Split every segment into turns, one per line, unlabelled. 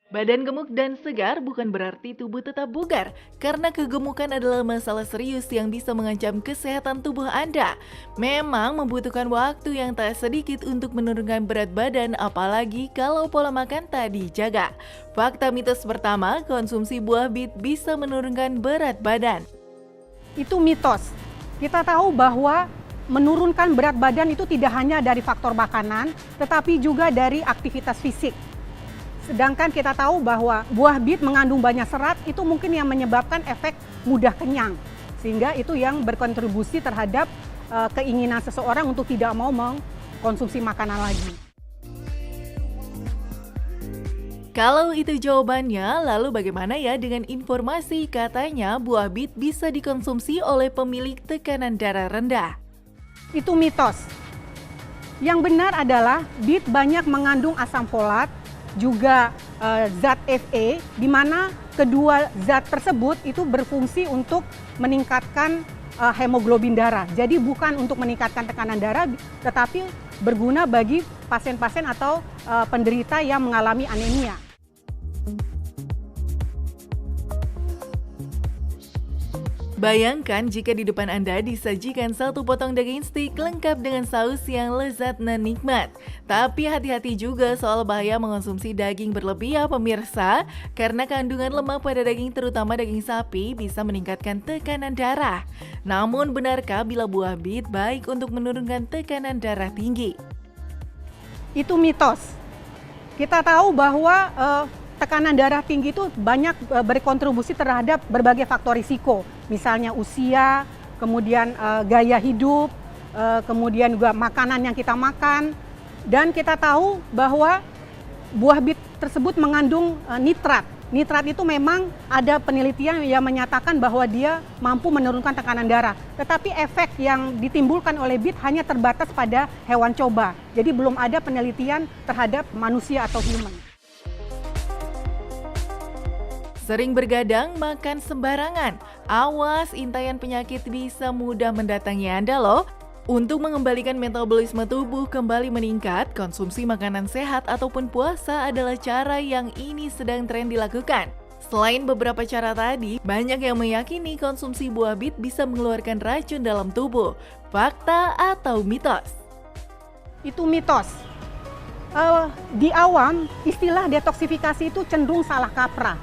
Badan gemuk dan segar bukan berarti tubuh tetap bugar, karena kegemukan adalah masalah serius yang bisa mengancam kesehatan tubuh Anda. Memang membutuhkan waktu yang tak sedikit untuk menurunkan berat badan, apalagi kalau pola makan tak dijaga. Fakta mitos pertama, konsumsi buah bit bisa menurunkan berat badan.
Itu mitos. Kita tahu bahwa menurunkan berat badan itu tidak hanya dari faktor makanan, tetapi juga dari aktivitas fisik. Sedangkan kita tahu bahwa buah bit mengandung banyak serat, itu mungkin yang menyebabkan efek mudah kenyang. Sehingga itu yang berkontribusi terhadap keinginan seseorang untuk tidak mau mengkonsumsi makanan lagi.
Kalau itu jawabannya, lalu bagaimana ya dengan informasi katanya buah bit bisa dikonsumsi oleh pemilik tekanan darah rendah?
Itu mitos. Yang benar adalah bit banyak mengandung asam folat, juga zat Fe, di mana kedua zat tersebut itu berfungsi untuk meningkatkan hemoglobin darah. Jadi bukan untuk meningkatkan tekanan darah, tetapi berguna bagi pasien-pasien atau penderita yang mengalami anemia.
Bayangkan jika di depan Anda disajikan satu potong daging stik lengkap dengan saus yang lezat dan nikmat. Tapi hati-hati juga soal bahaya mengonsumsi daging berlebih ya pemirsa, karena kandungan lemak pada daging terutama daging sapi bisa meningkatkan tekanan darah. Namun benarkah bila buah bit baik untuk menurunkan tekanan darah tinggi?
Itu mitos. Kita tahu bahwa tekanan darah tinggi itu banyak berkontribusi terhadap berbagai faktor risiko. Misalnya usia, kemudian gaya hidup, kemudian juga makanan yang kita makan. Dan kita tahu bahwa buah bit tersebut mengandung nitrat. Nitrat itu memang ada penelitian yang menyatakan bahwa dia mampu menurunkan tekanan darah. Tetapi efek yang ditimbulkan oleh bit hanya terbatas pada hewan coba. Jadi belum ada penelitian terhadap manusia atau human.
Sering bergadang, makan sembarangan. Awas, intayan penyakit bisa mudah mendatangi Anda loh. Untuk mengembalikan metabolisme tubuh kembali meningkat, konsumsi makanan sehat ataupun puasa adalah cara yang ini sedang tren dilakukan. Selain beberapa cara tadi, banyak yang meyakini konsumsi buah bit bisa mengeluarkan racun dalam tubuh. Fakta atau mitos?
Itu mitos. Di awam, istilah detoksifikasi itu cenderung salah kaprah.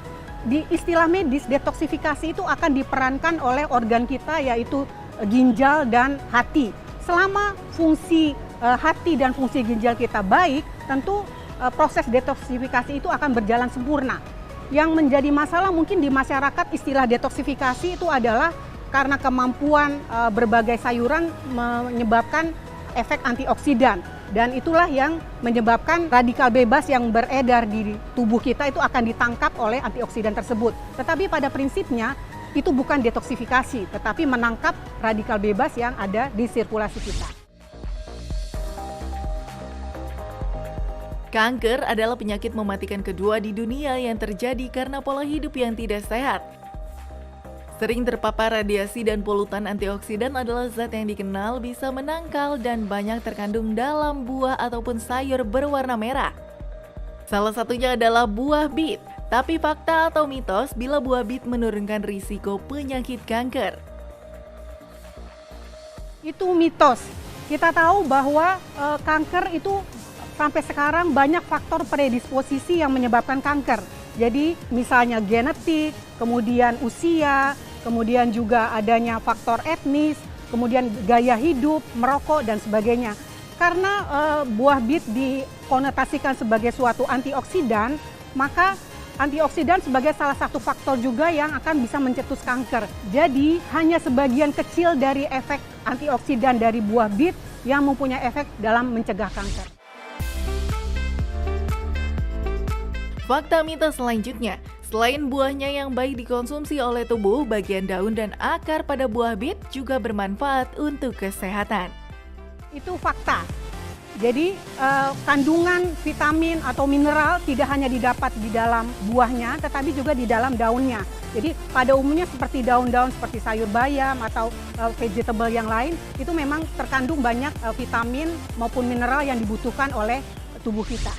Di istilah medis, detoksifikasi itu akan diperankan oleh organ kita, yaitu ginjal dan hati. Selama fungsi hati dan fungsi ginjal kita baik, tentu proses detoksifikasi itu akan berjalan sempurna. Yang menjadi masalah mungkin di masyarakat, istilah detoksifikasi itu adalah karena kemampuan berbagai sayuran menyebabkan efek antioksidan. Dan itulah yang menyebabkan radikal bebas yang beredar di tubuh kita itu akan ditangkap oleh antioksidan tersebut. Tetapi pada prinsipnya itu bukan detoksifikasi, tetapi menangkap radikal bebas yang ada di sirkulasi kita.
Kanker adalah penyakit mematikan kedua di dunia yang terjadi karena pola hidup yang tidak sehat. Sering terpapar radiasi dan polutan, antioksidan adalah zat yang dikenal bisa menangkal dan banyak terkandung dalam buah ataupun sayur berwarna merah. Salah satunya adalah buah bit. Tapi fakta atau mitos bila buah bit menurunkan risiko penyakit kanker?
Itu mitos. Kita tahu bahwa kanker itu sampai sekarang banyak faktor predisposisi yang menyebabkan kanker. Jadi misalnya genetik, kemudian usia, kemudian juga adanya faktor etnis, kemudian gaya hidup, merokok, dan sebagainya. Karena buah bit dikonotasikan sebagai suatu antioksidan, maka antioksidan sebagai salah satu faktor juga yang akan bisa mencetus kanker. Jadi hanya sebagian kecil dari efek antioksidan dari buah bit yang mempunyai efek dalam mencegah kanker.
Fakta mitos selanjutnya, selain buahnya yang baik dikonsumsi oleh tubuh, bagian daun dan akar pada buah bit juga bermanfaat untuk kesehatan.
Itu fakta. Jadi kandungan vitamin atau mineral tidak hanya didapat di dalam buahnya, tetapi juga di dalam daunnya. Jadi pada umumnya seperti daun-daun seperti sayur bayam atau vegetable yang lain, itu memang terkandung banyak vitamin maupun mineral yang dibutuhkan oleh tubuh kita.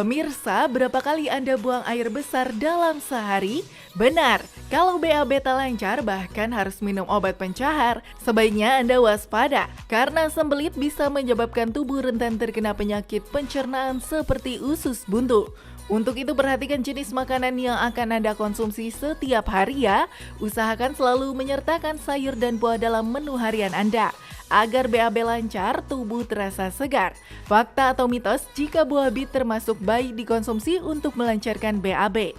Pemirsa, berapa kali Anda buang air besar dalam sehari? Benar, kalau BAB tak lancar bahkan harus minum obat pencahar, sebaiknya Anda waspada karena sembelit bisa menyebabkan tubuh rentan terkena penyakit pencernaan seperti usus buntu. Untuk itu perhatikan jenis makanan yang akan Anda konsumsi setiap hari ya. Usahakan selalu menyertakan sayur dan buah dalam menu harian Anda agar BAB lancar, tubuh terasa segar. Fakta atau mitos jika buah bit termasuk baik dikonsumsi untuk melancarkan BAB?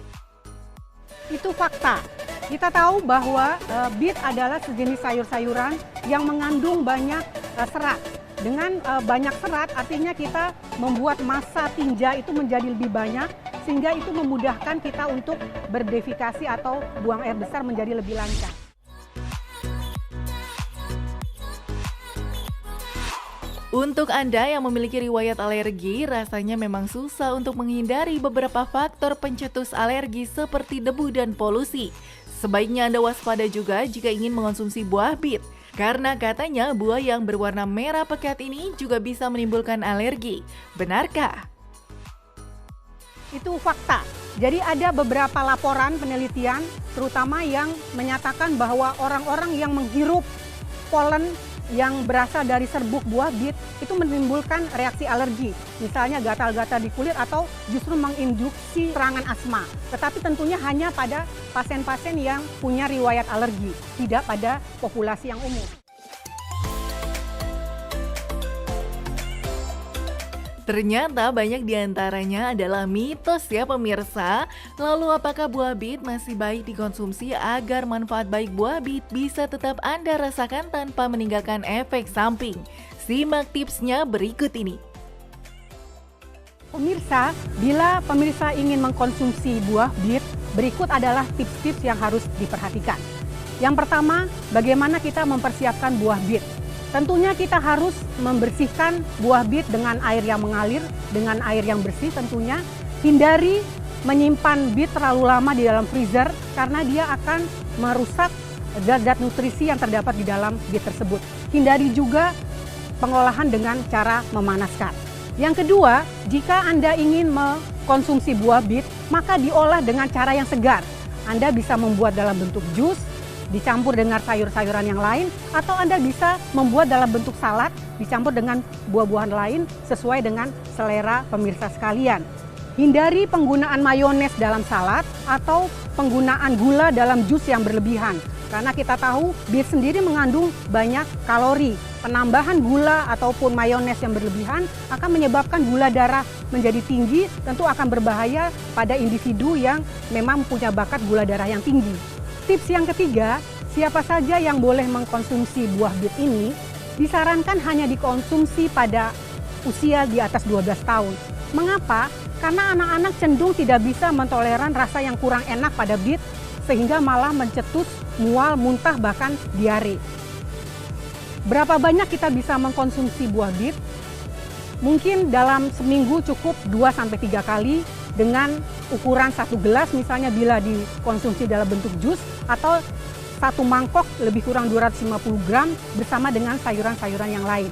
Itu fakta. Kita tahu bahwa bit adalah sejenis sayur-sayuran yang mengandung banyak serat. Dengan banyak serat artinya kita membuat massa tinja itu menjadi lebih banyak sehingga itu memudahkan kita untuk berdefekasi atau buang air besar menjadi lebih lancar.
Untuk Anda yang memiliki riwayat alergi, rasanya memang susah untuk menghindari beberapa faktor pencetus alergi seperti debu dan polusi. Sebaiknya Anda waspada juga jika ingin mengonsumsi buah bit, karena katanya buah yang berwarna merah pekat ini juga bisa menimbulkan alergi. Benarkah?
Itu fakta. Jadi ada beberapa laporan penelitian, terutama yang menyatakan bahwa orang-orang yang menghirup polen yang berasal dari serbuk buah bit itu menimbulkan reaksi alergi, misalnya gatal-gatal di kulit atau justru menginduksi serangan asma. Tetapi tentunya hanya pada pasien-pasien yang punya riwayat alergi, tidak pada populasi yang umum.
Ternyata banyak diantaranya adalah mitos ya pemirsa. Lalu apakah buah bit masih baik dikonsumsi agar manfaat baik buah bit bisa tetap Anda rasakan tanpa meninggalkan efek samping? Simak tipsnya berikut ini.
Pemirsa, bila pemirsa ingin mengkonsumsi buah bit, berikut adalah tips-tips yang harus diperhatikan. Yang pertama, bagaimana kita mempersiapkan buah bit. Tentunya kita harus membersihkan buah bit dengan air yang mengalir, dengan air yang bersih tentunya. Hindari menyimpan bit terlalu lama di dalam freezer karena dia akan merusak zat-zat nutrisi yang terdapat di dalam bit tersebut. Hindari juga pengolahan dengan cara memanaskan. Yang kedua, jika Anda ingin mengkonsumsi buah bit, maka diolah dengan cara yang segar. Anda bisa membuat dalam bentuk jus, dicampur dengan sayur-sayuran yang lain, atau Anda bisa membuat dalam bentuk salad, dicampur dengan buah-buahan lain sesuai dengan selera pemirsa sekalian. Hindari penggunaan mayones dalam salad atau penggunaan gula dalam jus yang berlebihan, karena kita tahu bit sendiri mengandung banyak kalori. Penambahan gula ataupun mayones yang berlebihan akan menyebabkan gula darah menjadi tinggi, tentu akan berbahaya pada individu yang memang punya bakat gula darah yang tinggi. Tips yang ketiga, siapa saja yang boleh mengkonsumsi buah bit ini disarankan hanya dikonsumsi pada usia di atas 12 tahun. Mengapa? Karena anak-anak cenderung tidak bisa mentoleran rasa yang kurang enak pada bit sehingga malah mencetus, mual, muntah, bahkan diare. Berapa banyak kita bisa mengkonsumsi buah bit? Mungkin dalam seminggu cukup 2-3 kali dengan ukuran 1 gelas misalnya bila dikonsumsi dalam bentuk jus, atau 1 mangkok lebih kurang 250 gram bersama dengan sayuran-sayuran yang lain.